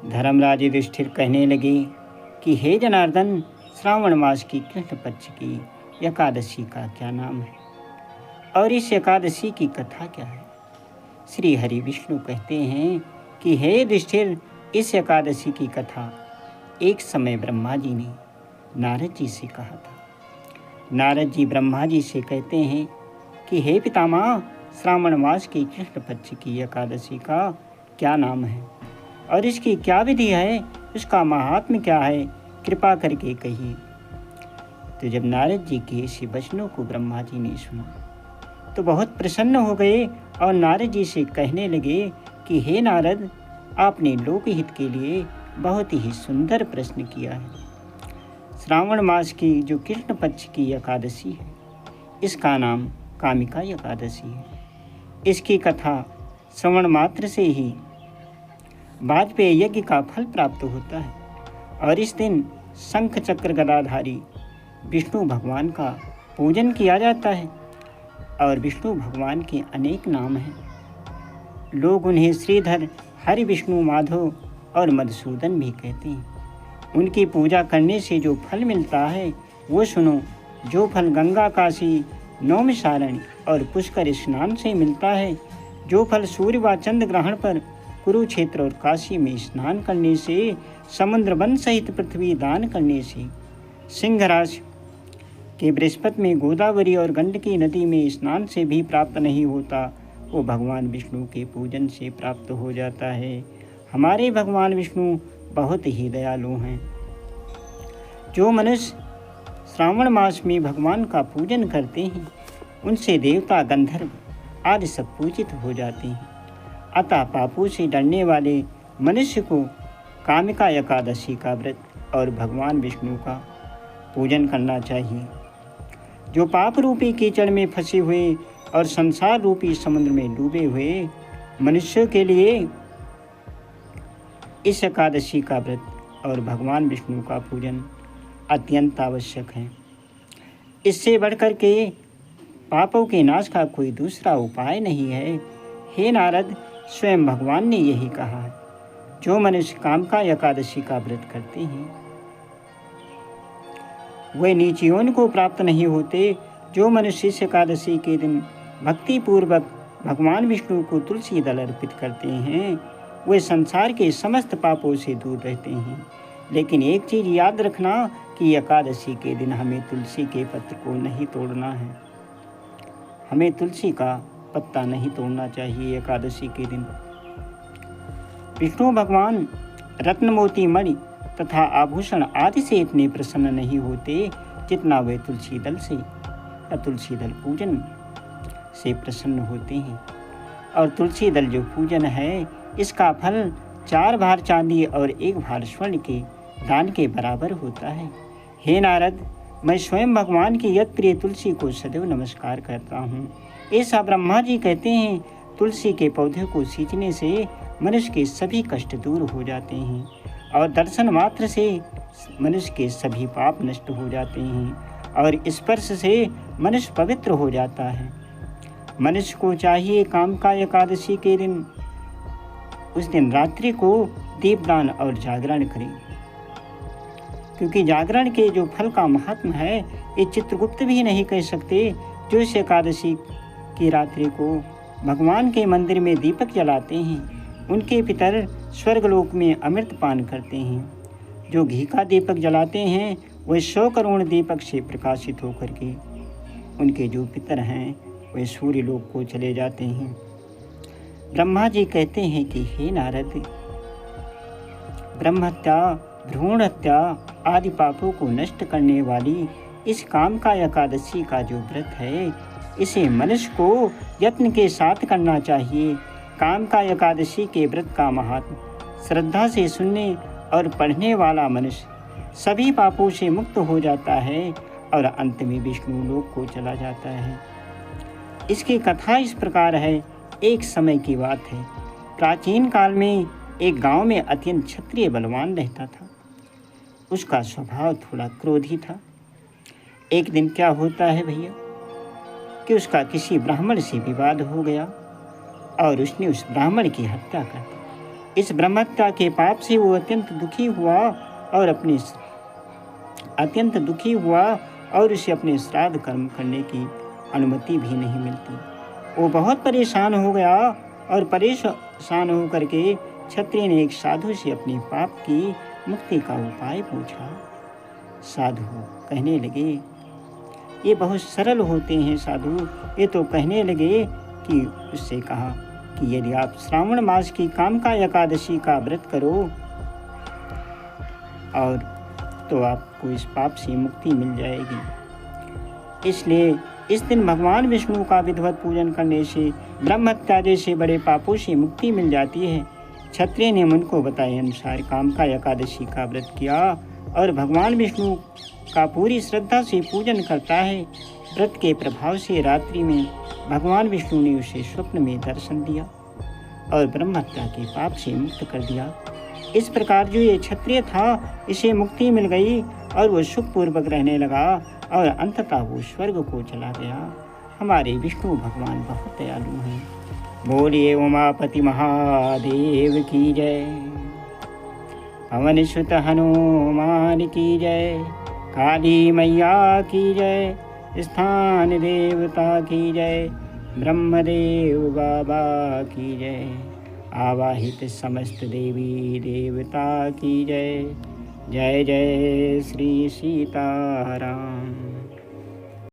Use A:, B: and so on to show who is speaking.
A: धर्मराज युधिष्ठिर कहने लगे कि हे जनार्दन, श्रावण मास की कृष्ण पक्ष की एकादशी का क्या नाम है और इस एकादशी की कथा क्या है। श्री हरि विष्णु कहते हैं कि हे युधिष्ठिर, इस एकादशी की कथा एक समय ब्रह्मा जी ने नारद जी से कहा था। नारद जी ब्रह्मा जी से कहते हैं कि हे पितामह, श्रावण मास की कृष्ण पक्ष की एकादशी का क्या नाम है और इसकी क्या विधि है, उसका महात्म्य क्या है, कृपा करके कहिए। तो जब नारद जी के ऐसे वचनों को ब्रह्मा जी ने सुना तो बहुत प्रसन्न हो गए और नारद जी से कहने लगे कि हे नारद, आपने लोकहित के लिए बहुत ही सुंदर प्रश्न किया है। श्रावण मास की जो कृष्ण पक्ष की एकादशी है, इसका नाम कामिका एकादशी है। इसकी कथा श्रवण मात्र से ही वाजपेय यज्ञ का फल प्राप्त होता है और इस दिन शंख चक्र गदाधारी विष्णु भगवान का पूजन किया जाता है। और विष्णु भगवान के अनेक नाम हैं। लोग उन्हें श्रीधर, हरि, विष्णु, माधव और मधुसूदन भी कहते हैं। उनकी पूजा करने से जो फल मिलता है वो सुनो। जो फल गंगा, काशी, नौमिषारण्य और पुष्कर स्नान से मिलता है, जो फल सूर्य व चंद्र ग्रहण पर कुरुक्षेत्र और काशी में स्नान करने से, समुद्र वन सहित पृथ्वी दान करने से, सिंहराज के बृहस्पति में, गोदावरी और गंडकी नदी में स्नान से भी प्राप्त नहीं होता, वो भगवान विष्णु के पूजन से प्राप्त हो जाता है। हमारे भगवान विष्णु बहुत ही दयालु हैं। जो मनुष्य श्रावण मास में भगवान का पूजन करते हैं, उनसे देवता, गंधर्व आदि सब पूजित हो जाते हैं। अतः पापों से डरने वाले मनुष्य को कामिका एकादशी का व्रत और भगवान विष्णु का पूजन करना चाहिए। जो पाप रूपी कीचड़ में फंसे हुए और संसार रूपी समुद्र में डूबे हुए मनुष्यों के लिए इस एकादशी का व्रत और भगवान विष्णु का पूजन अत्यंत आवश्यक है। इससे बढ़कर के पापों के नाश का कोई दूसरा उपाय नहीं है। हे नारद, स्वयं भगवान ने यही कहा है। जो मनुष्य कामिका एकादशी का व्रत करते हैं वे नीच योनि को प्राप्त नहीं होते। जो मनुष्य इस एकादशी के दिन भक्ति पूर्वक भगवान विष्णु को तुलसी दल अर्पित करते हैं, वे संसार के समस्त पापों से दूर रहते हैं। लेकिन एक चीज़ याद रखना कि एकादशी के दिन हमें तुलसी के पत्र को नहीं तोड़ना है। हमें तुलसी का पत्ता नहीं तोड़ना चाहिए एकादशी के दिन। विष्णु भगवान रत्न, मोती, मणि तथा आभूषण आदि से इतने प्रसन्न नहीं होते जितना वे तुलसी दल से या तुलसी दल पूजन से प्रसन्न होते हैं। और तुलसी दल जो पूजन है, इसका फल 4 भार चांदी और 1 भार स्वर्ण के दान के बराबर होता है। हे नारद, मैं स्वयं भगवान की यत प्रिय तुलसी को सदैव नमस्कार करता हूँ। ऐसा ब्रह्मा जी कहते हैं। तुलसी के पौधे को सींचने से मनुष्य के सभी कष्ट दूर हो जाते हैं और दर्शन मात्र से मनुष्य के सभी पाप नष्ट हो जाते हैं और स्पर्श से मनुष्य पवित्र हो जाता है। मनुष्य को चाहिए कामिका एकादशी के दिन उस दिन रात्रि को दीपदान और जागरण करें, क्योंकि जागरण के जो फल का महात्म है ये चित्रगुप्त भी नहीं कह सकते। जो इस एकादशी की रात्रि को भगवान के मंदिर में दीपक जलाते हैं, उनके पितर स्वर्गलोक में अमृत पान करते हैं। जो घी का दीपक जलाते हैं वे 100 करोड़ दीपक से प्रकाशित होकर के उनके जो पितर हैं वे सूर्य लोक को चले जाते हैं। ब्रह्मा जी कहते हैं कि हे नारद, ब्रह्महत्या, भ्रूण हत्या आदि पापों को नष्ट करने वाली इस कामिका एकादशी का जो व्रत है, इसे मनुष्य को यत्न के साथ करना चाहिए। कामिका एकादशी के व्रत का महात्म श्रद्धा से सुनने और पढ़ने वाला मनुष्य सभी पापों से मुक्त हो जाता है और अंत में विष्णु लोक को चला जाता है। इसकी कथा इस प्रकार है। एक समय की बात है, प्राचीन काल में एक गांव में अत्यंत क्षत्रिय बलवान रहता था। उसका स्वभाव थोड़ा क्रोधी था। एक दिन क्या होता है भैया कि उसका किसी ब्राह्मण से विवाद हो गया और उसने उस ब्राह्मण की हत्या कर दी। इस ब्रह्महत्या के पाप से वो अत्यंत दुखी हुआ और उसे अपने श्राद्ध कर्म करने की अनुमति भी नहीं मिलती। वो बहुत परेशान हो गया और परेशान होकर के क्षत्रिय ने एक साधु से अपने पाप की मुक्ति का उपाय पूछा। साधु कहने लगे, ये बहुत सरल होते हैं साधु। ये तो कहने लगे कि उससे कहा कि यदि आप श्रावण मास की कामका एकादशी का व्रत करो और तो आपको इस पाप से मुक्ति मिल जाएगी। इसलिए इस दिन भगवान विष्णु का विधिवत पूजन करने से ब्रह्महत्या जैसे बड़े पापों से मुक्ति मिल जाती है। क्षत्रिय ने मन को बताए अनुसार कामका एकादशी का व्रत किया और भगवान विष्णु का पूरी श्रद्धा से पूजन करता है। व्रत के प्रभाव से रात्रि में भगवान विष्णु ने उसे स्वप्न में दर्शन दिया और ब्रह्महत्या के पाप से मुक्त कर दिया। इस प्रकार जो ये क्षत्रिय था, इसे मुक्ति मिल गई और वो सुखपूर्वक रहने लगा और अंततः वो स्वर्ग को चला गया। हमारे विष्णु भगवान बहुत दयालु हैं। बोलिए उमापति महादेव की जय, पवन सुत हनुमान की जय, काली मैया की जय, स्थान देवता की जय, ब्रह्मदेव बाबा की जय, आवाहित समस्त देवी देवता की जय। जय जय श्री सीताराम।